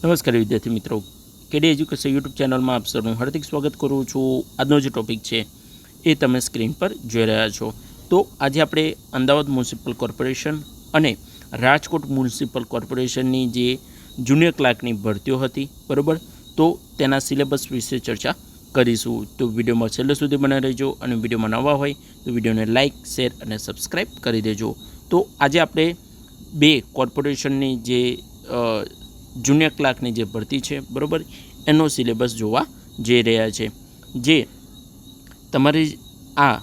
નમસ્કાર વિદ્યાર્થી મિત્રો, કેડી એજ્યુકેશન યુટ્યુબ ચેનલમાં આપ સૌનું હાર્દિક સ્વાગત કરું છું। આજનો જે ટોપિક છે એ તમે સ્ક્રીન પર જોઈ રહ્યા છો। તો આજે આપણે અમદાવાદ મ્યુનિસિપલ કોર્પોરેશન અને રાજકોટ મ્યુનિસિપલ કોર્પોરેશનની જે જુનિયર ક્લાર્કની ભરતીઓ હતી, બરાબર, તો તેના સિલેબસ વિશે ચર્ચા કરીશું। તો વિડીયોમાં છેલ્લે સુધી બનાવી રહેજો અને વિડીયોમાં નવા હોય તો વિડીયોને લાઇક, શેર અને સબસ્ક્રાઈબ કરી દેજો। તો આજે આપણે બે કોર્પોરેશનની જે જુનિયર ક્લાર્કની જે ભરતી છે, બરાબર, એનો સિલેબસ જોવા જઈ રહ્યા છે। જે તમારી આ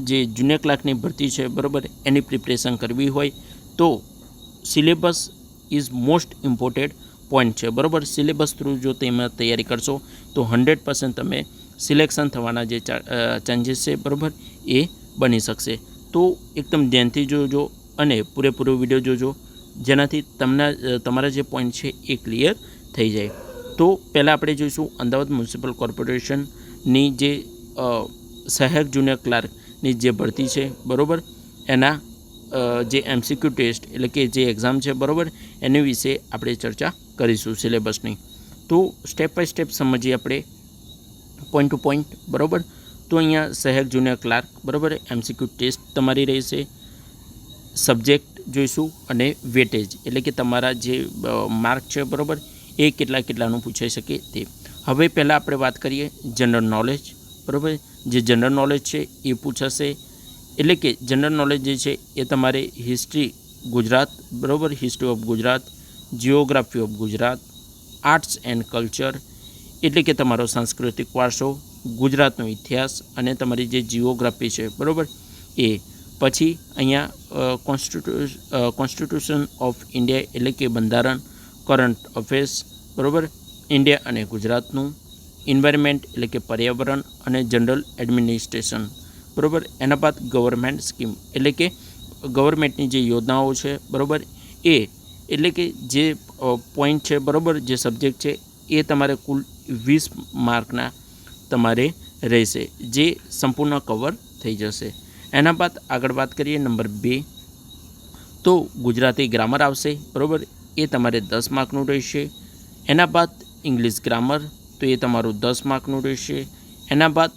જે જુનિયર ક્લાર્કની ભરતી છે, બરાબર, એની પ્રિપરેશન કરવી હોય તો syllabus is most important point છે, બરાબર। સિલેબસ થ્રુ જો તમે તૈયારી કરશો તો 100% તમે સિલેક્શન થવાના જે ચાન્સીસ છે, બરાબર, એ બની શકશે। તો એકદમ ધ્યાનથી જોજો અને પૂરેપૂરો વિડીયો જોજો, જેનાથી તમારા જે પોઈન્ટ છે એ ક્લિયર થઈ જાય। તો પહેલાં આપણે જોઈશું અમદાવાદ મ્યુનિસિપલ કોર્પોરેશનની જે સહાયક જુનિયર ક્લાર્કની જે ભરતી છે, બરાબર, એના જે MCQ ટેસ્ટ એટલે કે જે એક્ઝામ છે, બરાબર, એની વિશે આપણે ચર્ચા કરીશું સિલેબસની। તો સ્ટેપ બાય સ્ટેપ સમજીએ આપણે પોઈન્ટ ટુ પોઈન્ટ, બરાબર। તો અહીંયા સહાયક જુનિયર ક્લાર્ક, બરાબર, MCQ ટેસ્ટ તમારી રહેશે, સબ્જેક્ટ જોઈશું અને વેટેજ એટલે કે તમારા જે માર્ક છે, બરાબર, એ કેટલાનું પૂછાઈ શકે તે। હવે પહેલાં આપણે વાત કરીએ જનરલ નોલેજ, બરાબર। જે જનરલ નોલેજ છે એ પૂછાશે, એટલે કે જનરલ નોલેજ જે છે એ તમારે હિસ્ટ્રી ગુજરાત, બરાબર, history of Gujarat, geography of Gujarat, arts and culture એટલે કે તમારો સાંસ્કૃતિક વારસો, ગુજરાતનો ઇતિહાસ અને તમારી જે જિયોગ્રાફી છે, બરાબર, એ। પછી અહીંયા કોન્સ્ટિટ્યુશન ઓફ ઇન્ડિયા એટલે કે બંધારણ, કરંટ અફેર્સ, બરાબર, ઇન્ડિયા અને ગુજરાતનું, એન્વાયરમેન્ટ એટલે કે પર્યાવરણ અને જનરલ એડમિનિસ્ટ્રેશન, બરાબર। એના બાદ ગવર્મેન્ટ સ્કીમ એટલે કે ગવર્મેન્ટની જે યોજનાઓ છે, બરાબર, એ એટલે કે જે પોઈન્ટ છે, બરાબર, જે સબ્જેક્ટ છે એ તમારે કુલ 20 માર્કના તમારે રહેશે, જે સંપૂર્ણ કવર થઈ જશે। એના બાદ આગળ વાત કરીએ નંબર 2, તો ગુજરાતી ગ્રામર આવશે, બરાબર, એ તમારે 10 માર્કનું રહેશે। એના બાદ ઇંગ્લિશ ગ્રામર, તો એ તમારું 10 માર્કનું રહેશે। એના બાદ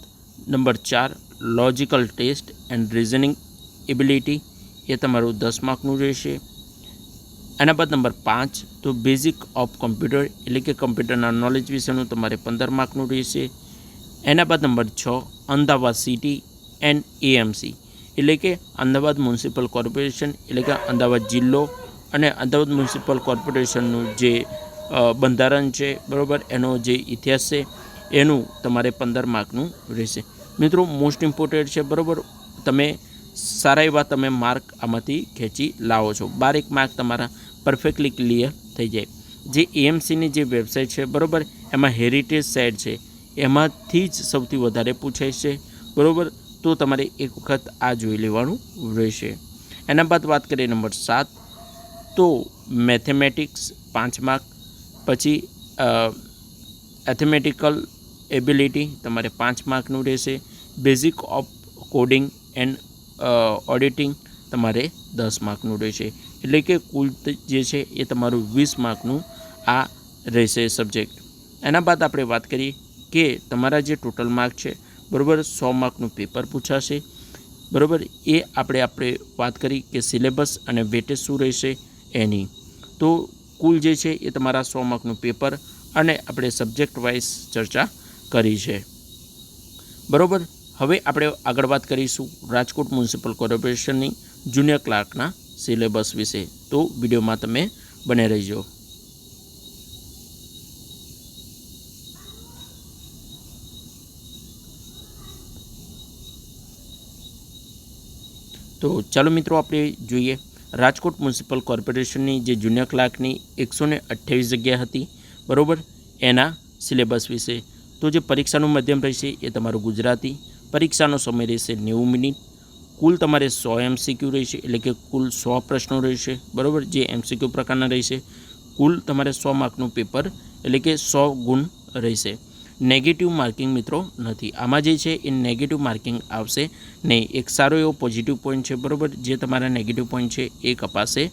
number 4 logical test and reasoning ability, એ તમારું 10 માર્કનું રહેશે। એના બાદ નંબર 5 તો બેઝિક ઓફ કોમ્પ્યુટર એટલે કે કમ્પ્યુટરના નોલેજ વિશેનું તમારે 15 માર્કનું રહેશે। એના બાદ number 6 Ahmedabad city and AMC એટલે કે અમદાવાદ મ્યુનિસિપલ કોર્પોરેશન એટલે કે અમદાવાદ જિલ્લો અને અમદાવાદ મ્યુનિસિપલ કોર્પોરેશનનું જે બંધારણ છે, બરાબર, એનો જે ઇતિહાસ છે એનું તમારે 15 માર્કનું રહેશે। મિત્રો મોસ્ટ ઇમ્પોર્ટન્ટ છે, બરાબર, તમે સારા એવા તમે માર્ક આમાંથી ખેંચી લાવો છો, 12 માર્ક તમારા પરફેક્ટલી ક્લિયર થઈ જાય। જે AMCની જે વેબસાઇટ છે, બરાબર, એમાં હેરિટેજ સાઇટ છે, એમાંથી જ સૌથી વધારે પૂછાય છે, બરાબર। તો તમારે એક વખત આ જોઈ લેવાનું રહેશે। એના બાદ વાત કરીએ નંબર 7, તો મેથેમેટિક્સ 5 માર્ક, પછી એથેમેટિકલ એબિલિટી તમારે 5 માર્કનું રહેશે। Basic of coding and auditing તમારે 10 માર્કનું રહેશે, એટલે કે કુલ જે છે એ તમારું 20 માર્કનું આ રહેશે સબ્જેક્ટ। એના બાદ આપણે વાત કરીએ કે તમારા જે ટોટલ માર્ક છે, બરાબર, 100 માર્કનું પેપર પૂછાશે, બરાબર। એ આપણે વાત કરી કે સિલેબસ અને વેટેજ શું રહેશે એની। તો કુલ જે છે એ તમારા 100 માર્કનું પેપર અને આપણે સબ્જેક્ટ વાઇઝ ચર્ચા કરી છે, બરાબર। હવે આપણે આગળ વાત કરીશું રાજકોટ મ્યુનિસિપલ કોર્પોરેશનની જુનિયર ક્લાર્કના સિલેબસ વિશે। તો વિડીયોમાં તમે બને રહેજો। તો ચાલો મિત્રો આપણે જોઈએ રાજકોટ મ્યુનિસિપલ કોર્પોરેશનની જે જુનિયર ક્લાર્કની 128 જગ્યા હતી, બરાબર, એના સિલેબસ વિશે। તો જે પરીક્ષાનું માધ્યમ રહેશે એ તમારું ગુજરાતી, પરીક્ષાનો સમય રહેશે 90 મિનિટ, કુલ તમારે 100 MCQ રહેશે એટલે કે કુલ 100 પ્રશ્નો રહેશે, બરાબર, જે MCQ પ્રકારના રહેશે। કુલ તમારે 100 માર્કનું પેપર એટલે કે 100 ગુણ રહેશે। નેગેટિવ માર્કિંગ મિત્રો નથી, આમાં જે છે એ નેગેટિવ માર્કિંગ આવશે નહીં। એક સારો એવો પોઝિટિવ પોઈન્ટ છે, બરાબર, જે તમારા નેગેટિવ પોઈન્ટ છે એ કપાશે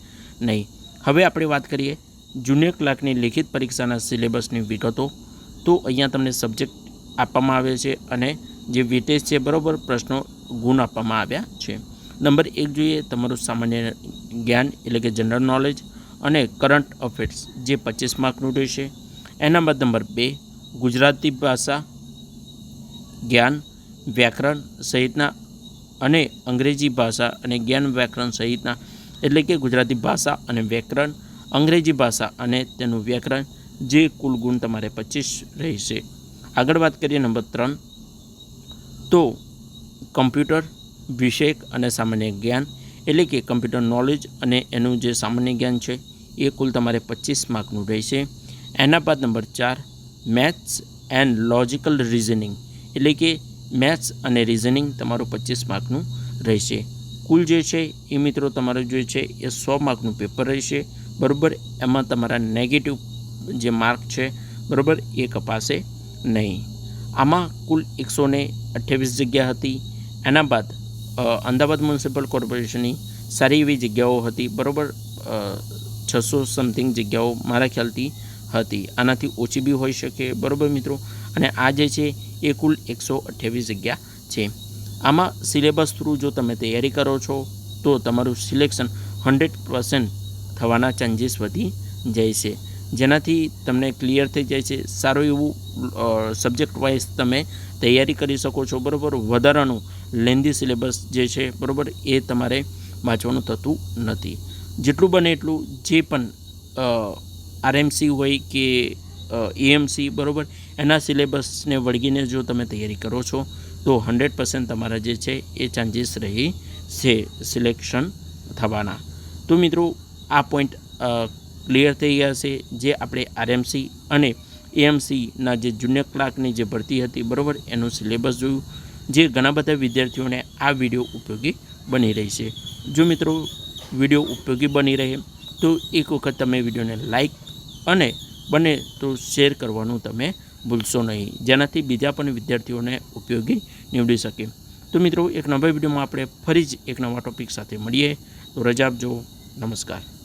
નહીં। હવે આપણે વાત કરીએ જુનિયર ક્લાર્કની લેખિત પરીક્ષાના સિલેબસની વિગતો. તો અહીંયા તમને સબ્જેક્ટ આપવામાં આવે છે અને જે વેટેજ છે બરાબર પ્રશ્નો ગુણ આપવામાં આવ્યા છે. નંબર 1 જોઈએ તમારું સામાન્ય જ્ઞાન એટલે કે જનરલ નોલેજ અને કરંટ અફેર્સ જે 25 માર્કનું રહેશે. એના બાદ નંબર 2 ગુજરાતી ભાષા જ્ઞાન વ્યાકરણ સહિતના અને અંગ્રેજી ભાષા અને જ્ઞાન વ્યાકરણ સહિતના એટલે કે ગુજરાતી ભાષા અને વ્યાકરણ અંગ્રેજી ભાષા અને તેનું વ્યાકરણ જે કુલ ગુણ તમારે 25 રહેશે. આગળ વાત કરીએ નંબર 3 તો કમ્પ્યુટર વિષયક અને સામાન્ય જ્ઞાન એટલે કે કમ્પ્યુટર નોલેજ અને એનું જે સામાન્ય જ્ઞાન છે એ કુલ તમારે 25 માર્કનું રહેશે. એના બાદ number 4 maths and logical reasoning એટલે કે મેથ્સ અને રિઝનિંગ તમારું 25 માર્કનું રહેશે. કુલ જે છે એ મિત્રો તમારું જે છે એ 100 માર્કનું પેપર રહેશે બરાબર. એમાં તમારા નેગેટિવ જે માર્ક છે બરાબર એ કપાશે નહીં. આમાં કુલ 128 જગ્યા હતી. એના બાદ અમદાવાદ મ્યુનિસિપલ કોર્પોરેશનની સારી એવી જગ્યાઓ હતી બરાબર. 600 સમથિંગ જગ્યાઓ મારા ખ્યાલથી હતી, આનાથી ઓછી બી હોઈ શકે બરાબર મિત્રો. અને આ જે છે એ કુલ 128 જગ્યા છે. આમાં સિલેબસ થ્રુ જો તમે તૈયારી કરો છો તો તમારું સિલેક્શન 100% થવાના ચાન્સીસ વધી જાય છે, જેનાથી તમને ક્લિયર થઈ જાય છે. સારું એવું સબ્જેક્ટ વાઇઝ તમે તૈયારી કરી શકો છો બરાબર. વધારાનું લેન્ધી સિલેબસ જે છે બરાબર એ તમારે વાંચવાનું થતું નથી. જેટલું બને એટલું જે પણ આરએમસી હોય કે એએમસી બરાબર એના સિલેબસને વળગીને જો તમે તૈયારી કરો છો તો 100% તમારા જે છે એ ચાન્સીસ રહી છે સિલેક્શન થવાના. તો મિત્રો આ પોઈન્ટ ક્લિયર થઈ ગયા છે. જે આપણે આરએમસી અને એએમસીના જે જુનિયર ક્લાર્કની જે ભરતી હતી બરાબર એનું સિલેબસ જોયું, જે ઘણા બધા વિદ્યાર્થીઓને આ વિડીયો ઉપયોગી બની રહી છે. જો મિત્રો વિડીયો ઉપયોગી બની રહે તો એક વખત તમે વિડીયોને લાઈક અને બને તો શેર કરવાનું તમે ભૂલશો નહીં, જેનાથી બીજા પણ વિદ્યાર્થીઓને ઉપયોગી નીવડી શકે. તો મિત્રો એક નવા વિડીયોમાં આપણે ફરી જ એક નવા ટૉપિક સાથે મળીએ. તો રજા આપજો. નમસ્કાર.